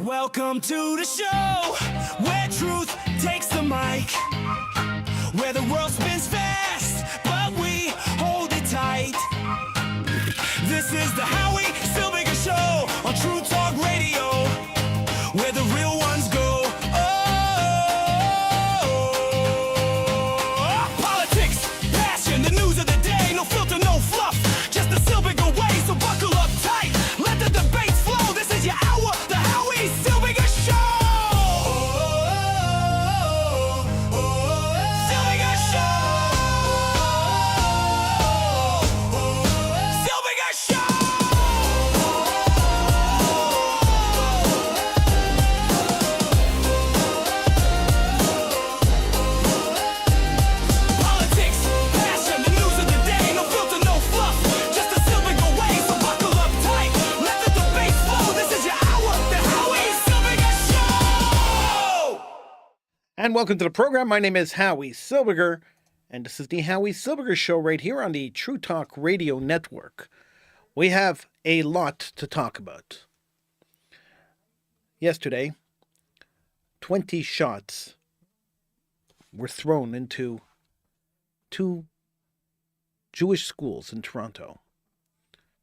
Welcome to the show, where truth takes the mic, where the world spins fast, but we hold it tight. This is the Howie Silbiger Show on True Talk Radio, where the real ones go. Oh, politics, passion, the news of the day, no filter, no fluff, just the Silbiger way, so buckle up tight, let the debates flow. This is your hour, the Howie Silbiger Show. Silbiger Show. Silbiger Show. Politics, passion, the news of the day, no filter, no fluff, just the Silbiger way, so buckle up tight, let the debates flow. This is your hour, the Howie Silbiger Show. And welcome to the program. My name is Howie Silbiger, and this is the Howie Silbiger Show right here on the True Talk Radio Network. We have a lot to talk about. Yesterday, 20 shots were thrown into two Jewish schools in Toronto.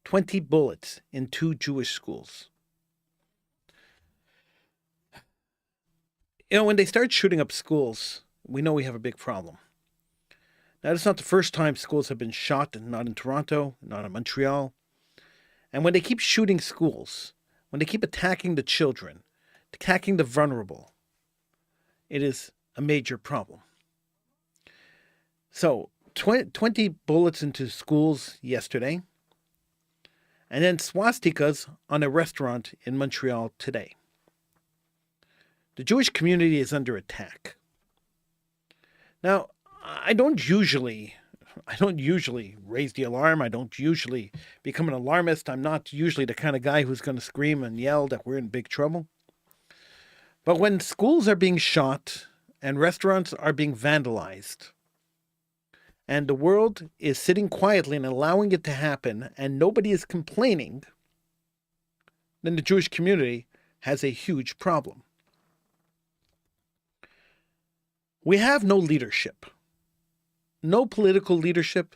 20 bullets in two Jewish schools. You know, when they start shooting up schools, we know we have a big problem. Now, it's not the first time schools have been shot, and not in Toronto, not in Montreal. And when they keep shooting schools, when they keep attacking the children, attacking the vulnerable, it is a major problem. So, 20 bullets into schools yesterday, and then swastikas on a restaurant in Montreal today. The Jewish community is under attack. Now, I don't usually raise the alarm. I don't usually become an alarmist. I'm not usually the kind of guy who's going to scream and yell that we're in big trouble. But when schools are being shot and restaurants are being vandalized, and the world is sitting quietly and allowing it to happen, and nobody is complaining, then the Jewish community has a huge problem. We have no leadership, no political leadership,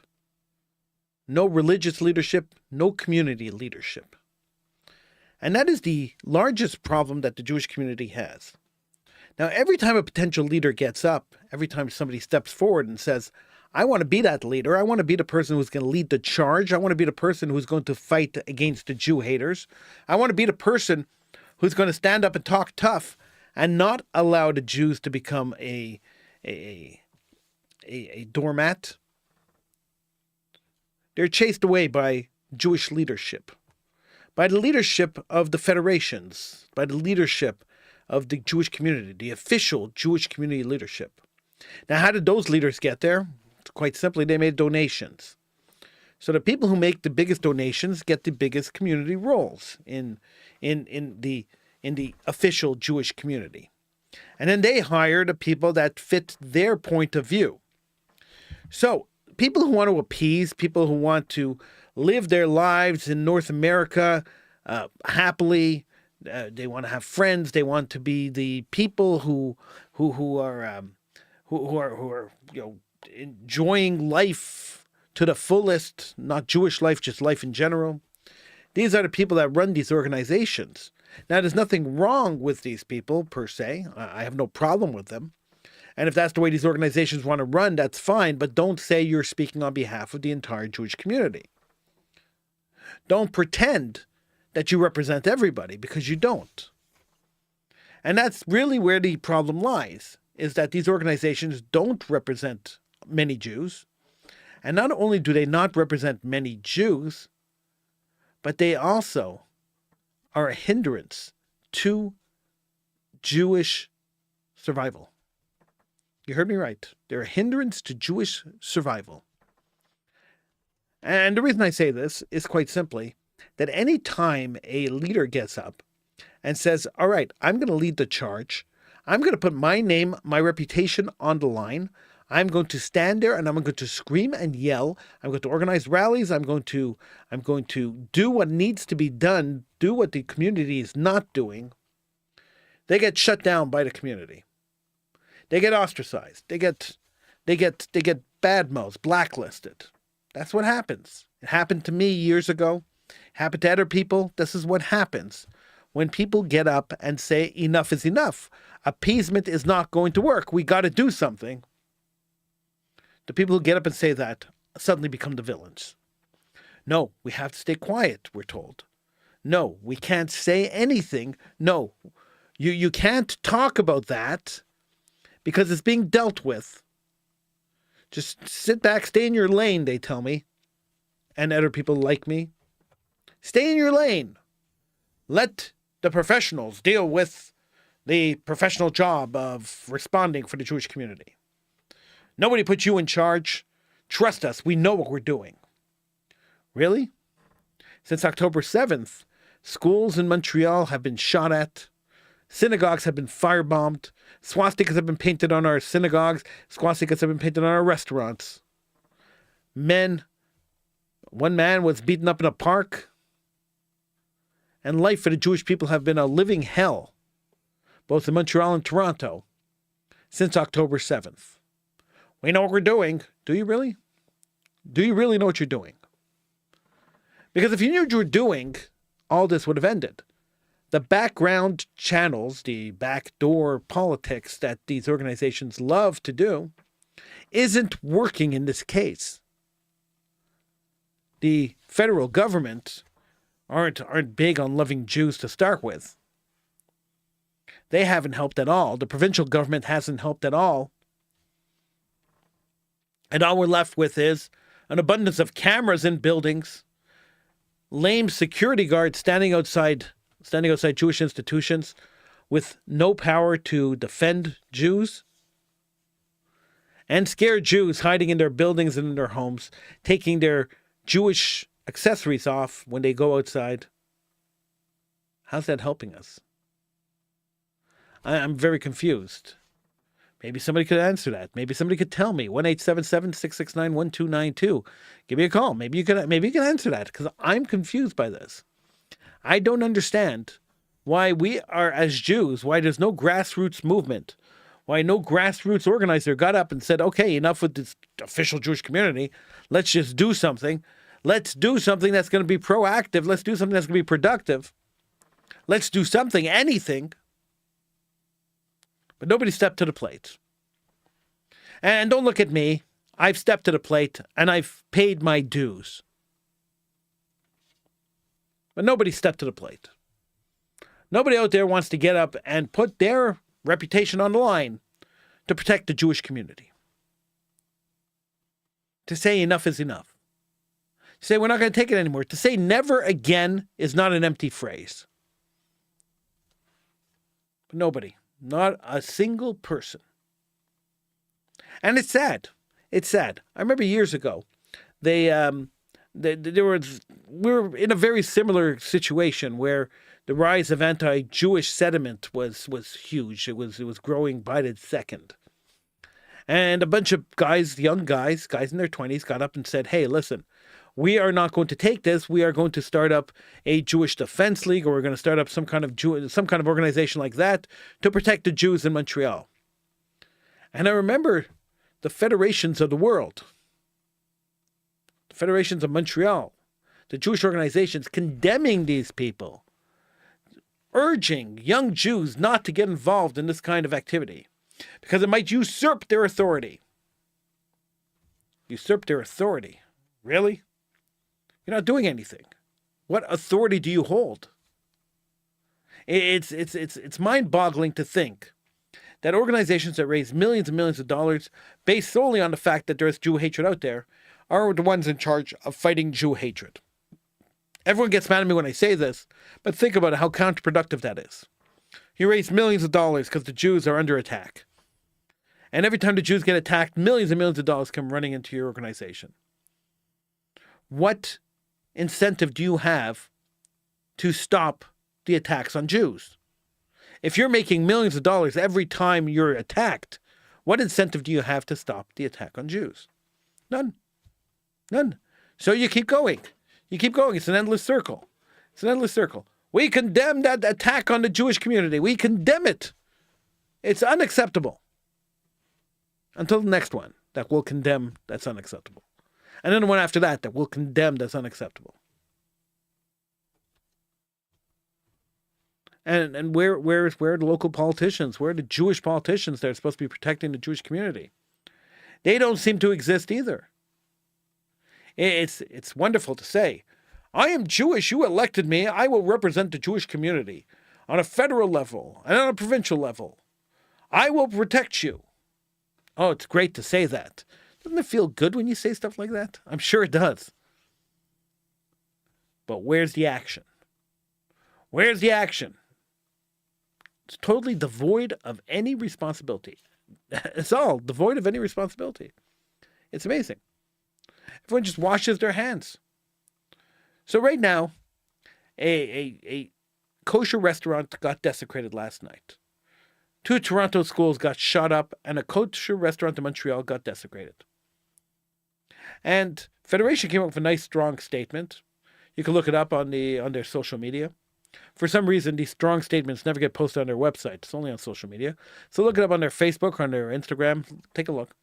no religious leadership, no community leadership. And that is the largest problem that the Jewish community has. Now, every time a potential leader gets up, every time somebody steps forward and says, I want to be that leader, I want to be the person who's going to lead the charge, I want to be the person who's going to fight against the Jew haters, I want to be the person who's going to stand up and talk tough and not allow the Jews to become a doormat. They're chased away by Jewish leadership, by the leadership of the federations, by the leadership of the Jewish community, the official Jewish community leadership. Now, how did those leaders get there? Quite simply, they made donations. So the people who make the biggest donations get the biggest community roles in the official Jewish community. And then they hire the people that fit their point of view. So people who want to appease, people who want to live their lives in North America happily, they want to have friends, they want to be the people who are enjoying life to the fullest, not Jewish life, just life in general. These are the people that run these organizations. Now, there's nothing wrong with these people, per se. I have no problem with them. And if that's the way these organizations want to run, that's fine. But don't say you're speaking on behalf of the entire Jewish community. Don't pretend that you represent everybody, because you don't. And that's really where the problem lies, is that these organizations don't represent many Jews. And not only do they not represent many Jews, but they also are a hindrance to Jewish survival. You heard me right. They're a hindrance to Jewish survival. And the reason I say this is quite simply that any time a leader gets up and says, all right, I'm going to lead the charge, I'm going to put my name, my reputation on the line, I'm going to stand there and I'm going to scream and yell. I'm going to organize rallies. I'm going to do what needs to be done, do what the community is not doing. they get shut down by the community. They get ostracized. They get badmouthed, blacklisted. That's what happens. It happened to me years ago. It happened to other people. This is what happens when people get up and say enough is enough. Appeasement is not going to work. We got to do something. The people who get up and say that suddenly become the villains. No, we have to stay quiet, we're told. No, we can't say anything. No, you can't talk about that because it's being dealt with. Just sit back, stay in your lane, they tell me. And other people like me. Stay in your lane. Let the professionals deal with the professional job of responding for the Jewish community. Nobody put you in charge. Trust us, we know what we're doing. Really? Since October 7th, schools in Montreal have been shot at. Synagogues have been firebombed. Swastikas have been painted on our synagogues. Swastikas have been painted on our restaurants. One man was beaten up in a park. And life for the Jewish people have been a living hell, both in Montreal and Toronto, since October 7th. We know what we're doing. Do you really? Do you really know what you're doing? Because if you knew what you were doing, all this would have ended. The background channels, the backdoor politics that these organizations love to do, isn't working in this case. The federal government aren't big on loving Jews to start with. They haven't helped at all. The provincial government hasn't helped at all. And all we're left with is an abundance of cameras in buildings, lame security guards standing outside Jewish institutions with no power to defend Jews, and scared Jews hiding in their buildings and in their homes, taking their Jewish accessories off when they go outside. How's that helping us? I'm very confused. Maybe somebody could answer that. Maybe somebody could tell me. 1-877-669-1292. Give me a call. Maybe you can answer that, because I'm confused by this. I don't understand why we are, as Jews, why there's no grassroots movement, why no grassroots organizer got up and said, okay, enough with this official Jewish community. Let's just do something. Let's do something that's going to be proactive. Let's do something that's going to be productive. Let's do something, anything. But nobody stepped to the plate. And don't look at me. I've stepped to the plate and I've paid my dues. But nobody stepped to the plate. Nobody out there wants to get up and put their reputation on the line to protect the Jewish community. To say enough is enough. To say we're not going to take it anymore. To say never again is not an empty phrase. But nobody. Not a single person. And it's sad. It's sad. I remember years ago, we were in a very similar situation where the rise of anti-Jewish sentiment was huge. It was growing by the second. And a bunch of guys, young guys in their 20s, got up and said, hey, listen, we are not going to take this. We are going to start up a Jewish Defense League, or we're going to start up some kind of organization like that to protect the Jews in Montreal. And I remember the federations of the world, the federations of Montreal, the Jewish organizations condemning these people, urging young Jews not to get involved in this kind of activity because it might usurp their authority. Usurp their authority? Really? You're not doing anything. What authority do you hold? It's mind-boggling to think that organizations that raise millions and millions of dollars based solely on the fact that there's Jew hatred out there are the ones in charge of fighting Jew hatred. Everyone gets mad at me when I say this, but think about it, how counterproductive that is. You raise millions of dollars because the Jews are under attack. And every time the Jews get attacked, millions and millions of dollars come running into your organization. What incentive do you have to stop the attacks on Jews? If you're making millions of dollars every time you're attacked, what incentive do you have to stop the attack on Jews? None. None. So you keep going. You keep going. It's an endless circle. It's an endless circle. We condemn that attack on the Jewish community. We condemn it. It's unacceptable. Until the next one that will condemn that's unacceptable. And then the one after that will condemn that's unacceptable. And where are the local politicians? Where are the Jewish politicians that are supposed to be protecting the Jewish community? They don't seem to exist either. It's wonderful to say, I am Jewish, you elected me, I will represent the Jewish community on a federal level and on a provincial level. I will protect you. Oh, it's great to say that. Doesn't it feel good when you say stuff like that? I'm sure it does. But where's the action? Where's the action? It's totally devoid of any responsibility. It's all devoid of any responsibility. It's amazing. Everyone just washes their hands. So right now, a kosher restaurant got desecrated last night. 2 Toronto schools got shot up, and a kosher restaurant in Montreal got desecrated. And Federation came up with a nice, strong statement. You can look it up on their social media. For some reason, these strong statements never get posted on their website. It's only on social media. So look it up on their Facebook or on their Instagram. Take a look.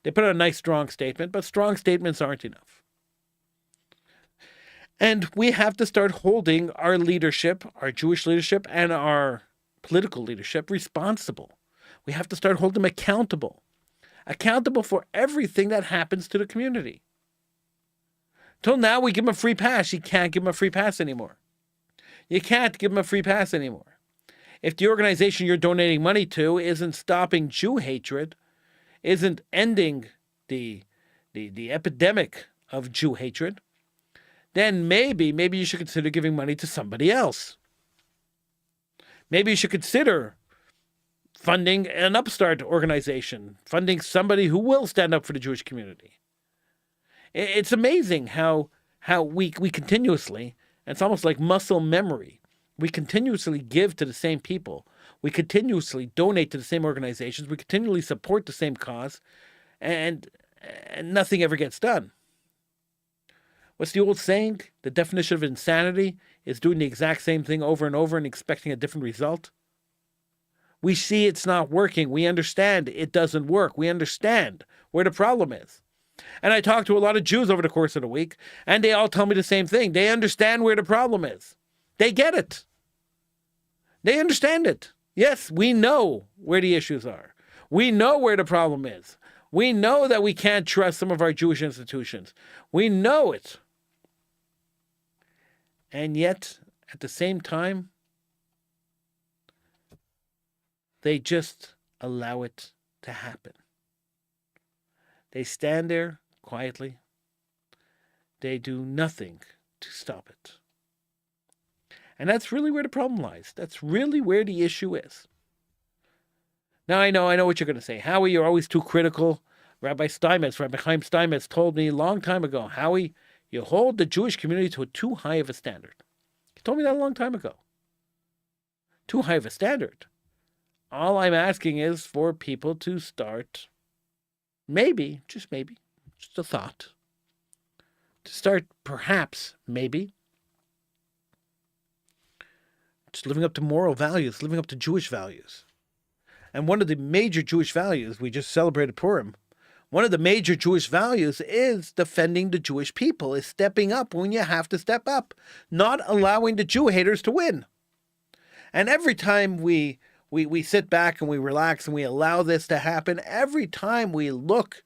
They put out a nice, strong statement, but strong statements aren't enough. And we have to start holding our leadership, our Jewish leadership, and our political leadership responsible. We have to start holding them accountable. Accountable for everything that happens to the community. Till now, we give them a free pass. You can't give them a free pass anymore. You can't give them a free pass anymore. If the organization you're donating money to isn't stopping Jew hatred, isn't ending the epidemic of Jew hatred, then maybe you should consider giving money to somebody else. Maybe you should consider funding an upstart organization, funding somebody who will stand up for the Jewish community. It's amazing how we continuously, it's almost like muscle memory, we continuously give to the same people. We continuously donate to the same organizations. We continually support the same cause, and nothing ever gets done. What's the old saying? The definition of insanity is doing the exact same thing over and over and expecting a different result. We see it's not working. We understand it doesn't work. We understand where the problem is. And I talked to a lot of Jews over the course of the week, and they all tell me the same thing. They understand where the problem is. They get it. They understand it. Yes, we know where the issues are. We know where the problem is. We know that we can't trust some of our Jewish institutions. We know it. And yet, at the same time, they just allow it to happen. They stand there quietly. They do nothing to stop it. And that's really where the problem lies. That's really where the issue is. Now, I know what you're going to say. Howie, you're always too critical. Rabbi Chaim Steinmetz told me a long time ago, Howie, you hold the Jewish community to too high of a standard. He told me that a long time ago. Too high of a standard. All I'm asking is for people to start, maybe, just a thought, to start perhaps, maybe, just living up to moral values, living up to Jewish values. And one of the major Jewish values, we just celebrated Purim, one of the major Jewish values is defending the Jewish people, is stepping up when you have to step up, not allowing the Jew haters to win. And every time we sit back and we relax and we allow this to happen, every time we look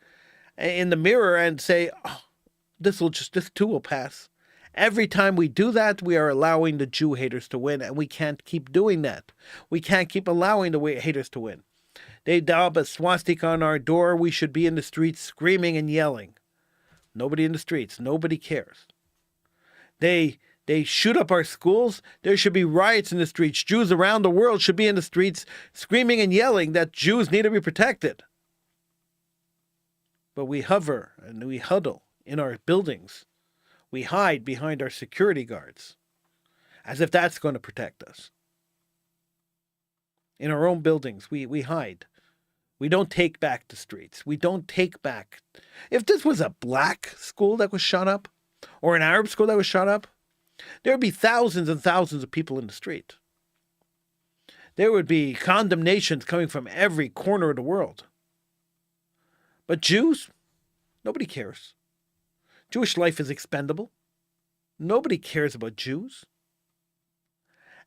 in the mirror and say, oh, this too will pass. Every time we do that, we are allowing the Jew haters to win, and we can't keep doing that. We can't keep allowing the haters to win. They daub a swastika on our door. We should be in the streets screaming and yelling. Nobody in the streets. Nobody cares. They shoot up our schools. There should be riots in the streets. Jews around the world should be in the streets screaming and yelling that Jews need to be protected. But we hover and we huddle in our buildings. We hide behind our security guards as if that's going to protect us. In our own buildings, we hide. We don't take back the streets. We don't take back. If this was a black school that was shot up or an Arab school that was shot up, There would be thousands and thousands of people in the street. There would be condemnations coming from every corner of the world. But Jews, nobody cares. Jewish life is expendable. Nobody cares about Jews.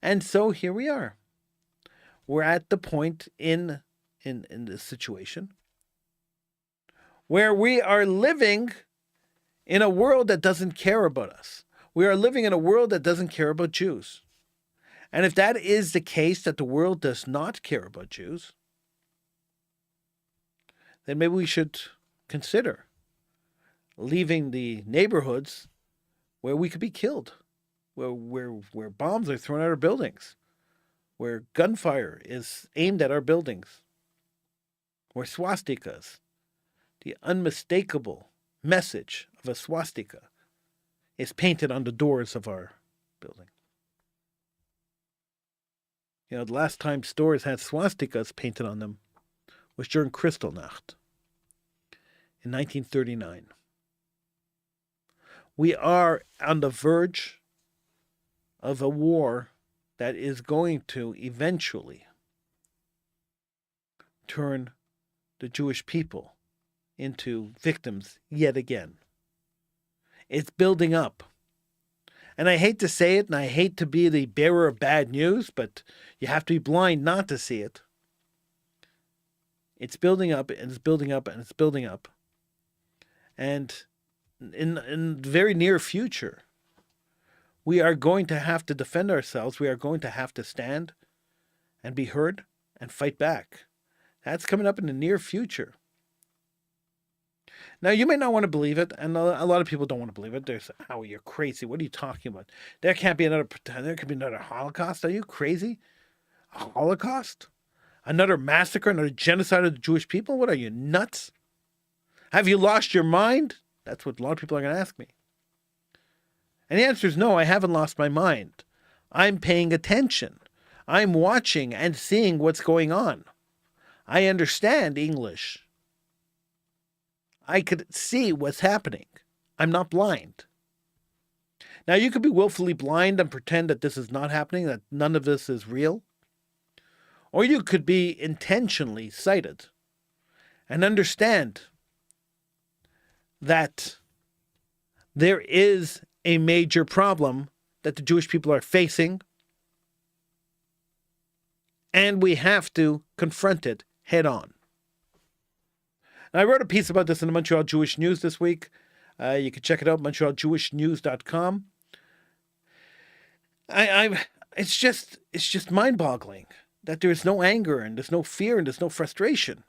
And so here we are. We're at the point in this situation where we are living in a world that doesn't care about us. We are living in a world that doesn't care about Jews. And if that is the case, that the world does not care about Jews, then maybe we should consider leaving the neighborhoods where we could be killed, where bombs are thrown at our buildings, where gunfire is aimed at our buildings, where swastikas, the unmistakable message of a swastika, is painted on the doors of our building. You know, the last time stores had swastikas painted on them was during Kristallnacht in 1939. We are on the verge of a war that is going to eventually turn the Jewish people into victims yet again. It's building up. And I hate to say it, and I hate to be the bearer of bad news, but you have to be blind not to see it. It's building up, and it's building up, and it's building up. And in the very near future, we are going to have to defend ourselves. We are going to have to stand and be heard and fight back. That's coming up in the near future. Now, you may not want to believe it, and a lot of people don't want to believe it. They're saying, Howie, you're crazy. What are you talking about? There could be another Holocaust. Are you crazy? A Holocaust? Another massacre, another genocide of the Jewish people? What are you, nuts? Have you lost your mind? That's what a lot of people are going to ask me. And the answer is no, I haven't lost my mind. I'm paying attention. I'm watching and seeing what's going on. I understand English. I could see what's happening. I'm not blind. Now, you could be willfully blind and pretend that this is not happening, that none of this is real. Or you could be intentionally sighted and understand that there is a major problem that the Jewish people are facing, and we have to confront it head on. Now, I wrote a piece about this in the Montreal Jewish News this week. You can check it out, montrealjewishnews.com. It's just mind-boggling that there's no anger and there's no fear and there's no frustration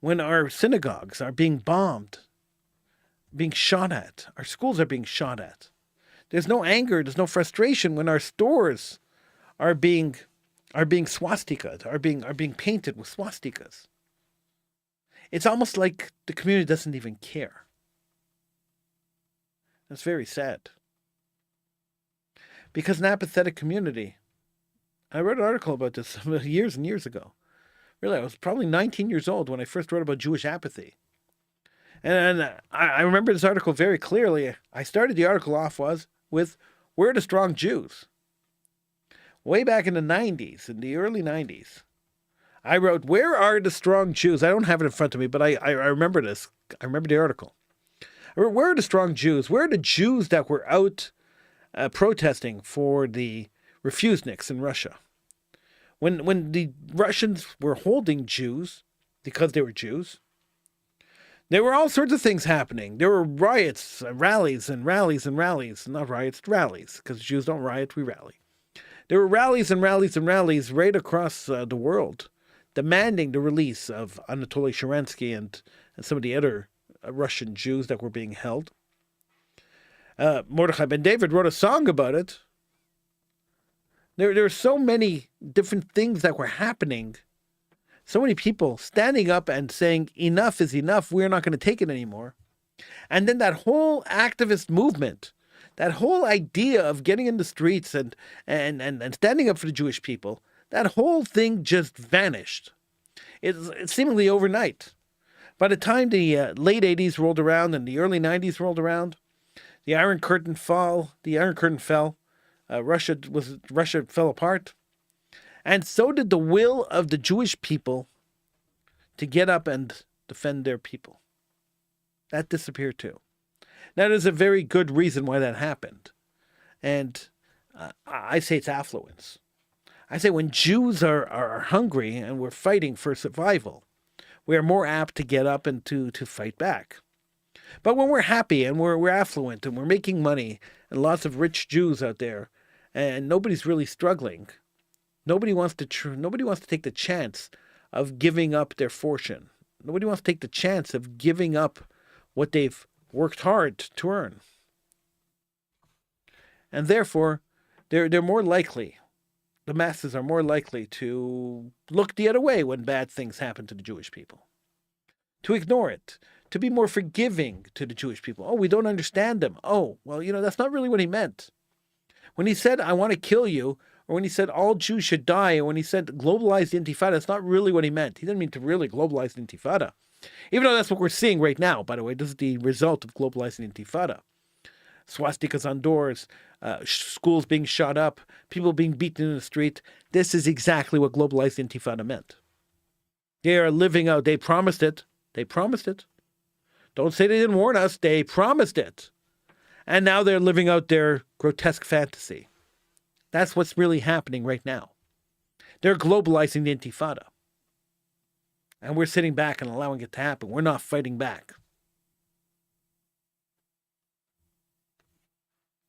when our synagogues are being bombed, being shot at, our schools are being shot at. There's no anger, there's no frustration when our stores are being swastikas, are being painted with swastikas. It's almost like the community doesn't even care. That's very sad. Because an apathetic community, I wrote an article about this years and years ago. Really, I was probably 19 years old when I first wrote about Jewish apathy. And I remember this article very clearly. I started the article off with, where are the strong Jews? Way back in the 90s, in the early 90s. I wrote, where are the strong Jews? I don't have it in front of me, but I remember this. I remember the article. I wrote, where are the strong Jews? Where are the Jews that were out protesting for the refuseniks in Russia? When the Russians were holding Jews, because they were Jews, there were all sorts of things happening. There were riots, rallies, and rallies and rallies. Not riots, rallies, because Jews don't riot, we rally. There were rallies and rallies and rallies right across the world, demanding the release of Anatoly Sharansky and some of the other Russian Jews that were being held. Mordechai Ben David wrote a song about it. There were so many different things that were happening. So many people standing up and saying, enough is enough, we're not going to take it anymore. And then that whole activist movement, that whole idea of getting in the streets and standing up for the Jewish people, that whole thing just vanished. It's seemingly overnight. By the time the late 80s rolled around and the early 90s rolled around, The Iron Curtain fell. Russia fell apart. And so did the will of the Jewish people to get up and defend their people. That disappeared too. Now, there's a very good reason why that happened. And I say it's affluence. I say when Jews are hungry and we're fighting for survival, we are more apt to get up and to fight back. But when we're happy and we're affluent and we're making money and lots of rich Jews out there and nobody's really struggling, nobody wants to take the chance of giving up their fortune. Nobody wants to take the chance of giving up what they've worked hard to earn. And therefore, they're more likely, the masses are more likely to look the other way when bad things happen to the Jewish people, to ignore it, to be more forgiving to the Jewish people. Oh, we don't understand them. Oh, well, that's not really what he meant. When he said, I want to kill you, or when he said all Jews should die, or when he said globalize the intifada, that's not really what he meant. He didn't mean to really globalize the intifada. Even though that's what we're seeing right now, by the way. This is the result of globalizing the intifada. Swastikas on doors, schools being shot up, people being beaten in the street. This is exactly what globalized the intifada meant. They are living out. They promised it. They promised it. Don't say they didn't warn us. They promised it. And now they're living out their grotesque fantasy. That's what's really happening right now. They're globalizing the intifada. And we're sitting back and allowing it to happen. We're not fighting back.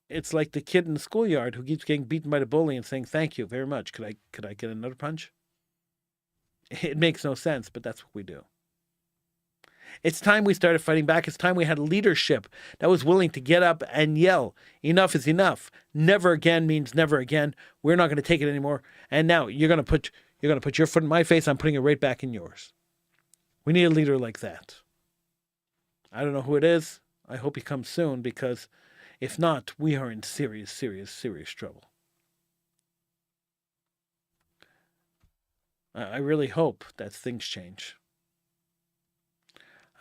It's like the kid in the schoolyard who keeps getting beaten by the bully and saying, thank you very much. Could I get another punch? It makes no sense, but that's what we do. It's time we started fighting back. It's time we had leadership that was willing to get up and yell, enough is enough. Never again means never again. We're not going to take it anymore. And now you're going to put your foot in my face. I'm putting it right back in yours. We need a leader like that. I don't know who it is. I hope he comes soon, because if not, we are in serious, serious, serious trouble. I really hope that things change.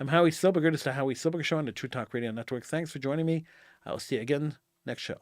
I'm Howie Silbiger. This is the Howie Silbiger Show on the True Talk Radio Network. Thanks for joining me. I'll see you again next show.